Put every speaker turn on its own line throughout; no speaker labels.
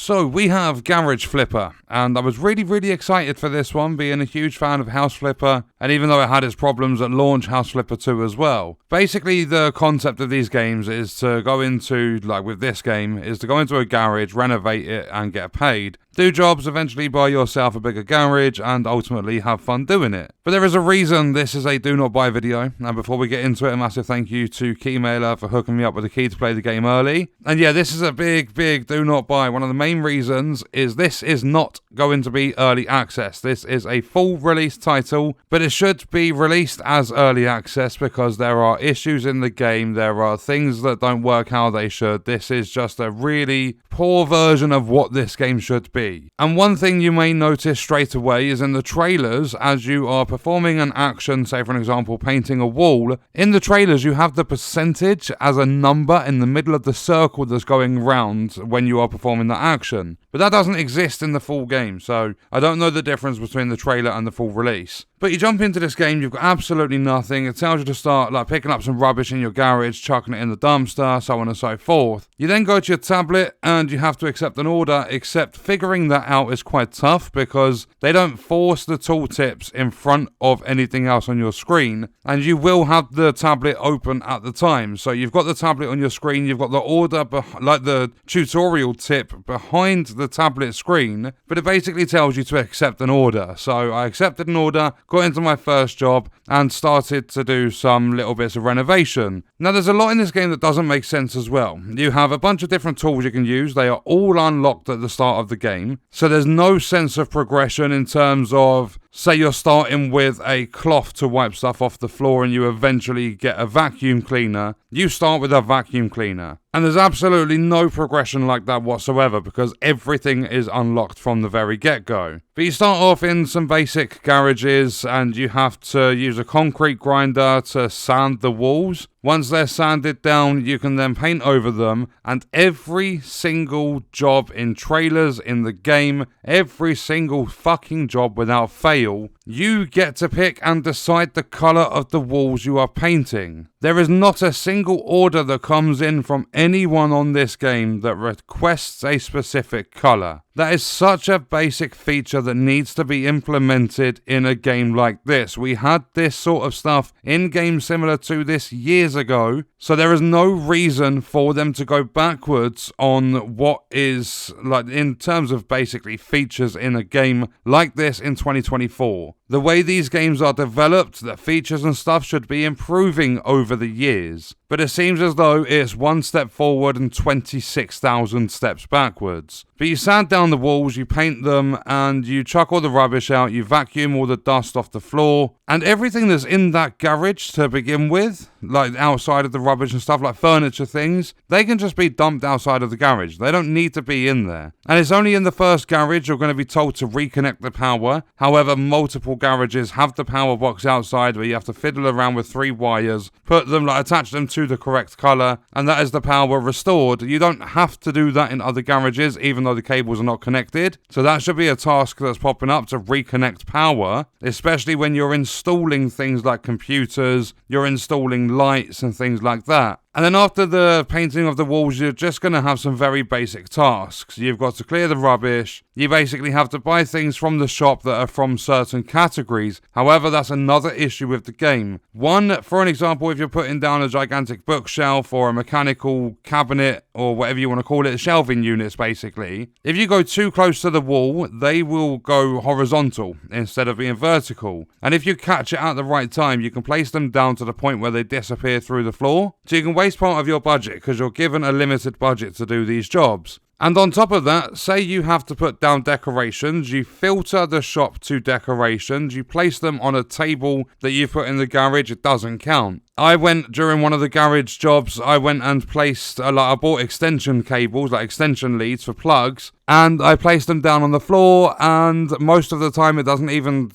So we have Garage Flipper, and I was really excited for this one, being a huge fan of House Flipper, and even though it had its problems at launch, House Flipper 2 as well. Basically, the concept of these games is to go into, like with this game, is to go into a garage, renovate it, and get paid. Do jobs, eventually buy yourself a bigger garage, and ultimately have fun doing it. But there is a reason this is a do not buy video, and before we get into it, a massive thank you to Keymailer for hooking me up with a key to play the game early. And yeah, this is a big do not buy. One of the main reasons is this is not going to be early access. This is a full release title, but it should be released as early access because there are issues in the game, there are things that don't work how they should. This is just a really poor version of what this game should be. And one thing you may notice straight away is in the trailers, as you are performing an action, say for an example painting a wall, in the trailers you have the percentage as a number in the middle of the circle that's going round when you are performing that action. But that doesn't exist in the full game, so I don't know the difference between the trailer and the full release. But you jump into this game, you've got absolutely nothing. It tells you to start like picking up some rubbish in your garage, chucking it in the dumpster, so on and so forth. You then go to your tablet and you have to accept an order, except figuring that out is quite tough because they don't force the tooltips in front of anything else on your screen, and you will have the tablet open at the time. So you've got the tablet on your screen, you've got the order, like the tutorial tip behind the tablet screen, but it basically tells you to accept an order. So I accepted an order, got into my first job, and started to do some little bits of renovation. Now there's a lot in this game that doesn't make sense as well. You have a bunch of different tools you can use, they are all unlocked at the start of the game, so there's no sense of progression in terms of, say you're starting with a cloth to wipe stuff off the floor and you eventually get a vacuum cleaner, you start with a vacuum cleaner. And there's absolutely no progression like that whatsoever because everything is unlocked from the very get-go. But you start off in some basic garages and you have to use a concrete grinder to sand the walls. Once they're sanded down, you can then paint over them, and every single job in trailers in the game, every single fucking job without fail, you get to pick and decide the colour of the walls you are painting. There is not a single order that comes in from anyone on this game that requests a specific colour. That is such a basic feature that needs to be implemented in a game like this. We had this sort of stuff in games similar to this years ago, so there is no reason for them to go backwards on what is, like, in terms of basically features in a game like this in 2024. The way these games are developed, the features and stuff should be improving over the years. But it seems as though it's one step forward and 26,000 steps backwards. But you sand down the walls, you paint them, and you chuck all the rubbish out, you vacuum all the dust off the floor, and everything that's in that garage to begin with, like outside of the rubbish and stuff, like furniture things, they can just be dumped outside of the garage. They don't need to be in there. And it's only in the first garage you're going to be told to reconnect the power. However, multiple garages have the power box outside where you have to fiddle around with 3 wires, put them, like attach them to the correct colour, and that is the power restored. You don't have to do that in other garages, even though the cables are not connected. So that should be a task that's popping up, to reconnect power, especially when you're installing things like computers, you're installing lights and things like that. And then after the painting of the walls, you're just going to have some very basic tasks. You've got to clear the rubbish. You basically have to buy things from the shop that are from certain categories. However, that's another issue with the game. One, for an example, if you're putting down a gigantic bookshelf or a mechanical cabinet or whatever you want to call it, shelving units basically, if you go too close to the wall, they will go horizontal instead of being vertical. And if you catch it at the right time, you can place them down to the point where they disappear through the floor. So you can waste part of your budget because you're given a limited budget to do these jobs. And on top of that, say you have to put down decorations, you filter the shop to decorations, you place them on a table that you put in the garage, it doesn't count. I went, during one of the garage jobs, I went and placed, I bought extension cables, like extension leads for plugs, and I placed them down on the floor, and most of the time it doesn't even,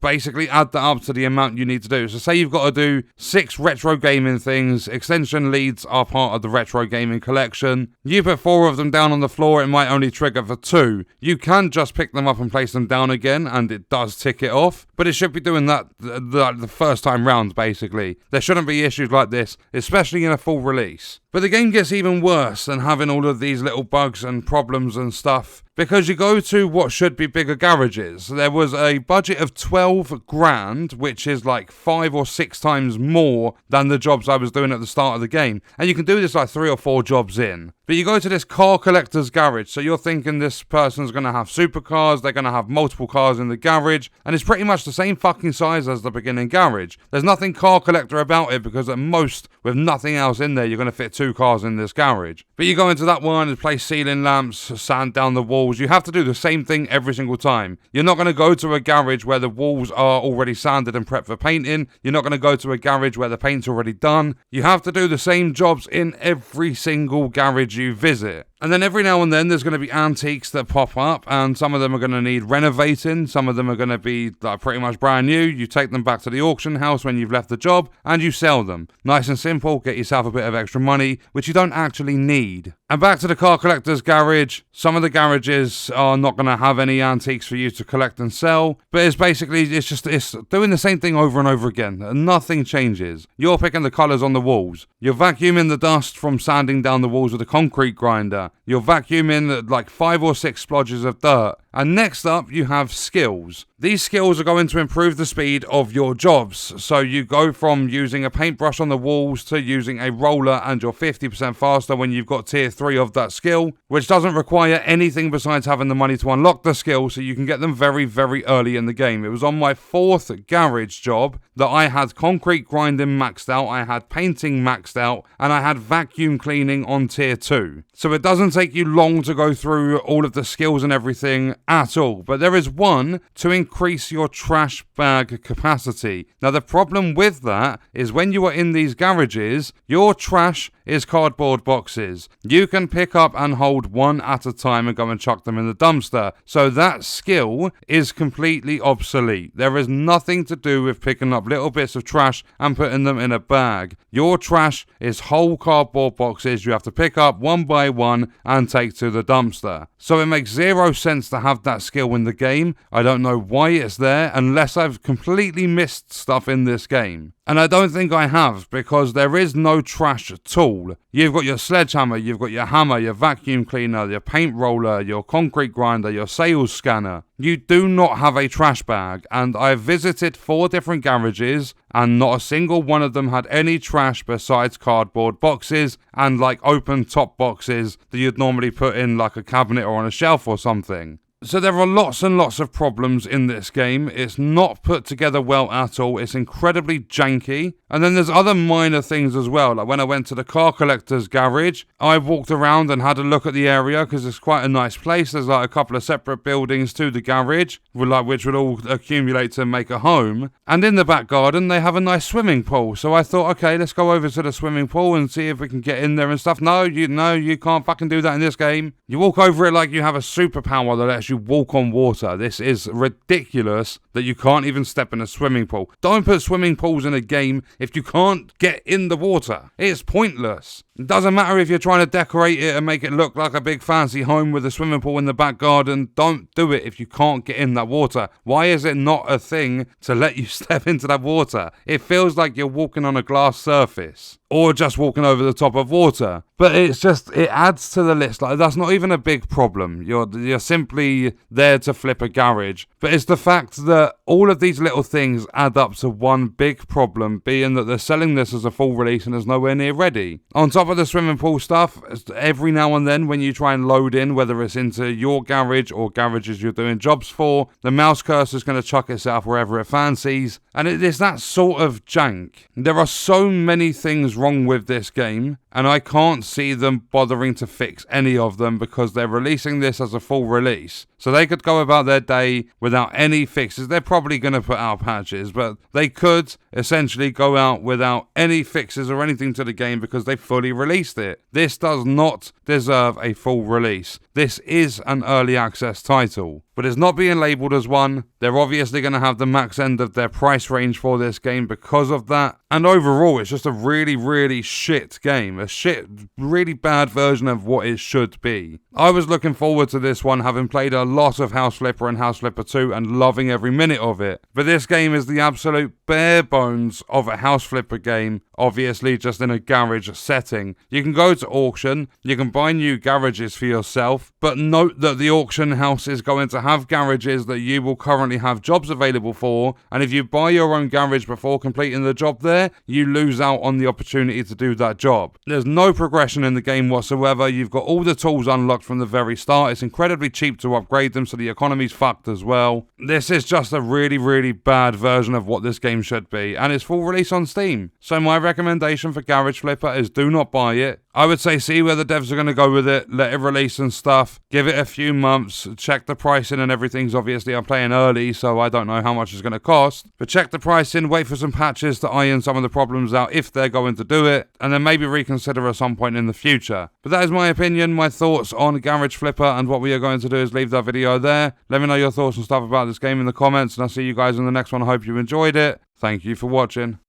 basically add that up to the amount you need to do. So say you've got to do 6 retro gaming things, extension leads are part of the retro gaming collection. You put 4 of them down on the floor, it might only trigger for 2. You can just pick them up and place them down again, and it does tick it off, but it should be doing that the first time round, basically. There shouldn't be issues like this, especially in a full release. But the game gets even worse than having all of these little bugs and problems and stuff, because you go to what should be bigger garages. There was a budget of 12 grand, which is like 5 or 6 times more than the jobs I was doing at the start of the game. And you can do this like 3 or 4 jobs in. But you go to this car collector's garage, so you're thinking this person's going to have supercars, they're going to have multiple cars in the garage, and it's pretty much the same fucking size as the beginning garage. There's nothing car collector about it, because at most, with nothing else in there, you're going to fit 2 cars in this garage. But you go into that one and place ceiling lamps, sand down the walls. You have to do the same thing every single time. You're not going to go to a garage where the walls are already sanded and prepped for painting. You're not going to go to a garage where the paint's already done. You have to do the same jobs in every single garage you visit. And then every now and then there's going to be antiques that pop up, and some of them are going to need renovating, some of them are going to be like pretty much brand new. You take them back to the auction house when you've left the job, and you sell them. Nice and simple, get yourself a bit of extra money, which you don't actually need. And back to the car collector's garage. Some of the garages are not going to have any antiques for you to collect and sell, but it's doing the same thing over and over again. Nothing changes. You're picking the colours on the walls. You're vacuuming the dust from sanding down the walls with a concrete grinder. You're vacuuming like 5 or 6 splodges of dirt. And next up, you have skills. These skills are going to improve the speed of your jobs. So you go from using a paintbrush on the walls to using a roller, and you're 50% faster when you've got tier 3 of that skill, which doesn't require anything besides having the money to unlock the skill, so you can get them very, very early in the game. It was on my 4th garage job that I had concrete grinding maxed out, I had painting maxed out, and I had vacuum cleaning on tier 2. So it doesn't take you long to go through all of the skills and everything at all, but there is one to increase your trash bag capacity. Now the problem with that is when you are in these garages, your trash is cardboard boxes. You can pick up and hold 1 at a time and go and chuck them in the dumpster. So that skill is completely obsolete. There is nothing to do with picking up little bits of trash and putting them in a bag. Your trash is whole cardboard boxes you have to pick up 1 by 1 and take to the dumpster. So it makes 0 sense to have that skill in the game. I don't know why it's there unless I've completely missed stuff in this game. And I don't think I have, because there is no trash tool. You've got your sledgehammer, you've got your hammer, your vacuum cleaner, your paint roller, your concrete grinder, your sales scanner. You do not have a trash bag, and I've visited 4 different garages, and not a single one of them had any trash besides cardboard boxes and like open top boxes that you'd normally put in like a cabinet or on a shelf or something. So there are lots and lots of problems in this game. It's not put together well at all. It's incredibly janky. And then there's other minor things as well. Like when I went to the car collector's garage, I walked around and had a look at the area because it's quite a nice place. There's like a couple of separate buildings to the garage, which would all accumulate to make a home. And in the back garden, they have a nice swimming pool. So I thought, okay, let's go over to the swimming pool and see if we can get in there and stuff. No, you can't fucking do that in this game. You walk over it like you have a superpower that lets you walk on water. This is ridiculous that you can't even step in a swimming pool. Don't put swimming pools in a game if you can't get in the water. It's pointless. It doesn't matter if you're trying to decorate it and make it look like a big fancy home with a swimming pool in the back garden. Don't do it if you can't get in that water. Why is it not a thing to let you step into that water? It feels like you're walking on a glass surface or just walking over the top of water. But it adds to the list. Like, that's not even a big problem. You're simply there to flip a garage. But it's the fact that all of these little things add up to one big problem, being that they're selling this as a full release and it's nowhere near ready. On top of the swimming pool stuff, every now and then when you try and load in, whether it's into your garage or garages you're doing jobs for, the mouse cursor is going to chuck itself wherever it fancies. And it is that sort of jank. There are so many things wrong with this game, and I can't see them bothering to fix any of them because they're releasing this as a full release. So they could go about their day without any fixes. They're probably going to put out patches, but they could essentially go out without any fixes or anything to the game because they fully released it. This does not deserve a full release. This is an early access title. but it's not being labelled as one. They're obviously going to have the max end of their price range for this game because of that. And overall, it's just a really, really shit game. A really bad version of what it should be. I was looking forward to this one, having played a lot of House Flipper and House Flipper 2 and loving every minute of it. But this game is the absolute bare bones of a House Flipper game, obviously just in a garage setting. You can go to auction, you can buy new garages for yourself, but note that the auction house is going to have garages that you will currently have jobs available for, and if you buy your own garage before completing the job there, you lose out on the opportunity to do that job. There's no progression in the game whatsoever. You've got all the tools unlocked from the very start. It's incredibly cheap to upgrade them, so the economy's fucked as well. This is just a really, really bad version of what this game should be, and it's full release on Steam. So my recommendation for Garage Flipper is do not buy it. I would say see where the devs are going to go with it, let it release and stuff, give it a few months, check the pricing and everything's obviously I'm playing early, so I don't know how much it's going to cost, but check the pricing, wait for some patches to iron some of the problems out if they're going to do it, and then maybe reconsider at some point in the future. But that is my opinion, my thoughts on Garage Flipper, and what we are going to do is leave that video there. Let me know your thoughts and stuff about this game in the comments, and I'll see you guys in the next one. I hope you enjoyed it. Thank you for watching.